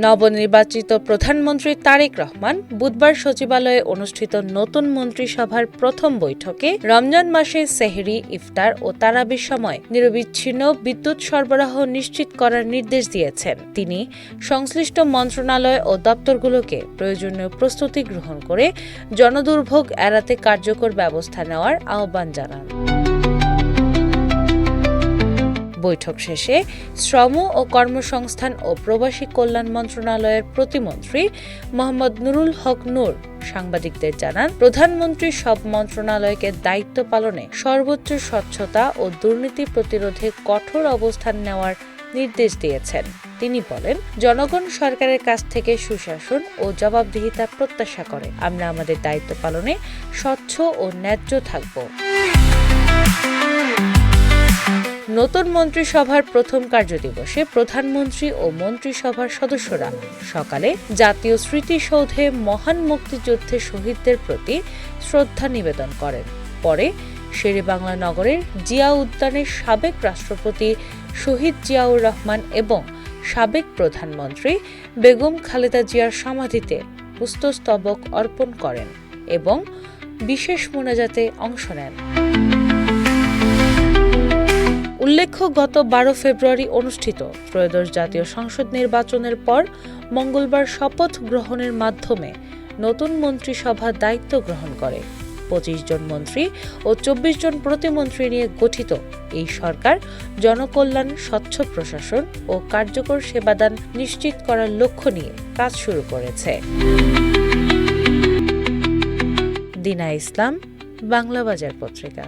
নবনির্বাচিত প্রধানমন্ত্রী তারেক রহমান বুধবার সচিবালয়ে অনুষ্ঠিত নতুন মন্ত্রিসভার প্রথম বৈঠকে রমজান মাসে সেহরি, ইফতার ও তারাবির সময় নিরবিচ্ছিন্ন বিদ্যুৎ সরবরাহ নিশ্চিত করার নির্দেশ দিয়েছেন। তিনি সংশ্লিষ্ট মন্ত্রণালয় ও দপ্তরগুলোকে প্রয়োজনীয় প্রস্তুতি গ্রহণ করে জনদুর্ভোগ এড়াতে কার্যকর ব্যবস্থা নেওয়ার আহ্বান জানান। বৈঠক শেষে শ্রম ও কর্মসংস্থান ও প্রবাসী কল্যাণ মন্ত্রণালয়ের প্রতিমন্ত্রী মোহাম্মদ নুরুল হক নূর সাংবাদিকদের জানান, প্রধানমন্ত্রী সব মন্ত্রণালয়কে দায়িত্ব পালনে সর্বোচ্চ স্বচ্ছতা ও দুর্নীতি প্রতিরোধে কঠোর অবস্থান নেওয়ার নির্দেশ দিয়েছেন। তিনি বলেন, জনগণ সরকারের কাছ থেকে সুশাসন ও জবাবদিহিতা প্রত্যাশা করে। আমরা আমাদের দায়িত্ব পালনে স্বচ্ছ ও ন্যায্য থাকব। নতুন মন্ত্রিসভার প্রথম কার্যদিবসে প্রধানমন্ত্রী ও মন্ত্রিসভার সদস্যরা সকালে জাতীয় স্মৃতিসৌধে মহান মুক্তিযুদ্ধের শহীদদের প্রতি শ্রদ্ধা নিবেদন করেন। পরে শেরেবাংলা নগরের জিয়া উদ্যানে সাবেক রাষ্ট্রপতি শহীদ জিয়াউর রহমান এবং সাবেক প্রধানমন্ত্রী বেগম খালেদা জিয়ার সমাধিতে পুষ্পস্তবক অর্পণ করেন এবং বিশেষ মোনাজাতে অংশ নেন। উল্লেখ্য, গত 12 ফেব্রুয়ারি অনুষ্ঠিত ত্রয়োদশ জাতীয় সংসদ নির্বাচনের পর মঙ্গলবার শপথ গ্রহণের মাধ্যমে নতুন মন্ত্রিসভা দায়িত্ব গ্রহণ করে। 25 জন মন্ত্রী ও 24 জন প্রতিমন্ত্রী নিয়ে গঠিত এই সরকার জনকল্যাণ, স্বচ্ছ প্রশাসন ও কার্যকর সেবাদান নিশ্চিত করার লক্ষ্য নিয়ে কাজ শুরু করেছে। দিনা ইসলাম, বাংলা বাজার পত্রিকা।